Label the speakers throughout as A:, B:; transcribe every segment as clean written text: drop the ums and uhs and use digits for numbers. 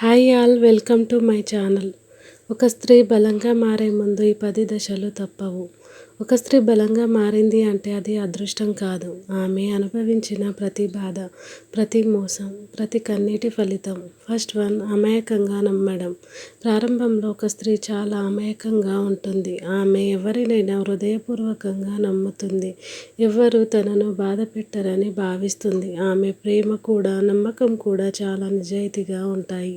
A: Hi all, welcome to my channel. ఒక స్త్రీ బలంగా మారే ముందు ఈ 10 దశలు తప్పవు. ఒక స్త్రీ బలంగా మారింది అంటే అది అదృష్టం కాదు. ఆమె అనుభవించిన ప్రతి బాధ, ప్రతి మోసం, ప్రతి కన్నీటి ఫలితం. ఫస్ట్ వన్, అమాయకంగా నమ్మడం. ప్రారంభంలో ఒక స్త్రీ చాలా అమాయకంగా ఉంటుంది. ఆమె ఎవరినైనా హృదయపూర్వకంగా నమ్ముతుంది. ఎవ్వరూ తనను బాధ పెట్టరని భావిస్తుంది. ఆమె ప్రేమ కూడా, నమ్మకం కూడా చాలా నిజాయితీగా ఉంటాయి.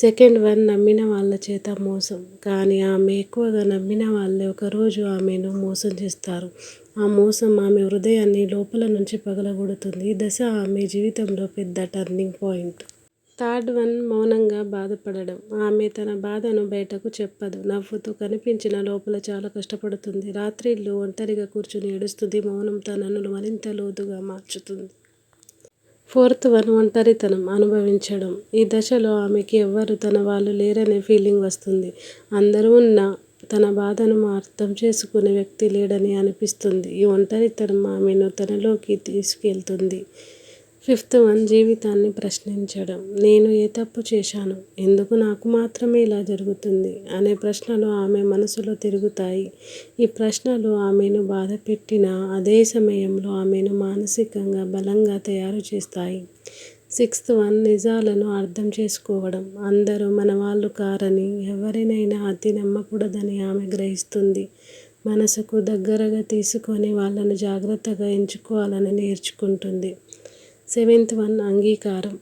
A: సెకండ్ వన్, నమ్మిన వాళ్ళ చేత మోసం. కానీ ఆమె ఎక్కువగా నమ్మిన వాళ్ళే ఒకరోజు ఆమెను మోసం చేస్తారు. ఆ మోసం ఆమె హృదయాన్ని లోపల నుంచి పగలగొడుతుంది. ఈ దశ ఆమె జీవితంలో పెద్ద టర్నింగ్ పాయింట్. థర్డ్ వన్, మౌనంగా బాధపడడం. ఆమె తన బాధను బయటకు చెప్పదు. నవ్వుతూ కనిపించిన లోపల చాలా కష్టపడుతుంది. రాత్రిళ్ళు ఒంటరిగా కూర్చుని ఏడుస్తుంది. మౌనం తనను మరింత లోతుగా మార్చుతుంది. ఫోర్త్ వన్, ఒంటరితనం అనుభవించడం. ఈ దశలో ఆమెకి ఎవ్వరు తన వాళ్ళు లేరనే ఫీలింగ్ వస్తుంది. అందరూ ఉన్నా తన బాధను అర్థం చేసుకునే వ్యక్తి లేడని అనిపిస్తుంది. ఈ ఒంటరితనం ఆమెను తనలోకి తీసుకెళ్తుంది. ఫిఫ్త్ వన్, జీవితాన్ని ప్రశ్నించడం. నేను ఏ తప్పు చేశాను? ఎందుకు నాకు మాత్రమే ఇలా జరుగుతుంది అనే ప్రశ్నలు ఆమె మనసులో తిరుగుతాయి. ఈ ప్రశ్నలు ఆమెను బాధ పెట్టినా అదే సమయంలో ఆమెను మానసికంగా బలంగా తయారు చేస్తాయి. సిక్స్త్ వన్, నిజాలను అర్థం చేసుకోవడం. అందరూ మన వాళ్ళు కారని, ఎవరినైనా అతి నమ్మకూడదని ఆమె గ్రహిస్తుంది. మనసుకు దగ్గరగా తీసుకొని వాళ్ళను జాగ్రత్తగా ఎంచుకోవాలని నేర్చుకుంటుంది. సెవెంత్ వన్, అంగీకారం.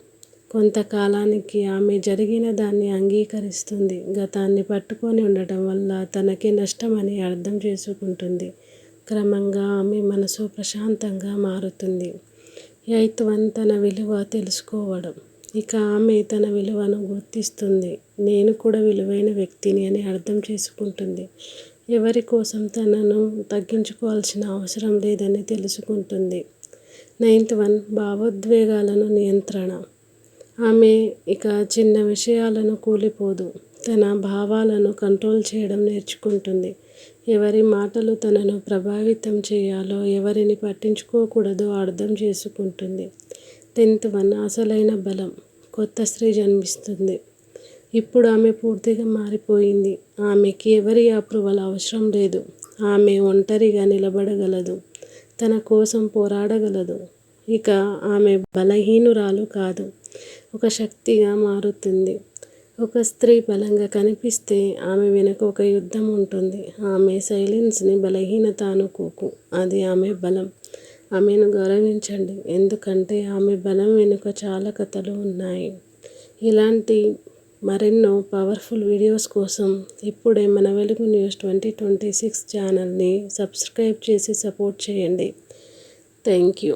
A: కొంతకాలానికి ఆమె జరిగిన దాన్ని అంగీకరిస్తుంది. గతాన్ని పట్టుకొని ఉండటం వల్ల తనకే నష్టమని అర్థం చేసుకుంటుంది. క్రమంగా ఆమె మనసు ప్రశాంతంగా మారుతుంది. ఎయిత్ వన్, తన విలువ తెలుసుకోవడం. ఇక ఆమె తన విలువను గుర్తిస్తుంది. నేను కూడా విలువైన వ్యక్తిని అని అర్థం చేసుకుంటుంది. ఎవరి కోసం తనను తగ్గించుకోవాల్సిన అవసరం లేదని తెలుసుకుంటుంది. నైన్త్ వన్, భావోద్వేగాలను నియంత్రణ. ఆమె ఇక చిన్న విషయాలను కూలిపోదు. తన భావాలను కంట్రోల్ చేయడం నేర్చుకుంటుంది. ఎవరి మాటలు తనను ప్రభావితం చేయాలో, ఎవరిని పట్టించుకోకూడదో అర్థం చేసుకుంటుంది. 10th వన్, అసలైన బలం. కొత్త స్త్రీ జన్మిస్తుంది. ఇప్పుడు ఆమె పూర్తిగా మారిపోయింది. ఆమెకి ఎవరి అప్రూవల్ అవసరం లేదు. ఆమె ఒంటరిగా నిలబడగలదు. తన కోసం పోరాడగలదు. ఇక ఆమె బలహీనురాలు కాదు, ఒక శక్తిగా మారుతుంది. ఒక స్త్రీ బలంగా కనిపిస్తే ఆమె వెనుక ఒక యుద్ధం ఉంటుంది. ఆమె సైలెన్స్ని బలహీనత అనుకోకు, అది ఆమె బలం. ఆమెను గౌరవించండి, ఎందుకంటే ఆమె బలం వెనుక చాలా కథలు ఉన్నాయి. ఇలాంటి మరెన్నో పవర్ఫుల్ వీడియోస్ కోసం ఇప్పుడే మన వెలుగు న్యూస్ 2026 ఛానల్ని సబ్స్క్రైబ్ చేసి సపోర్ట్ చేయండి. Thank you.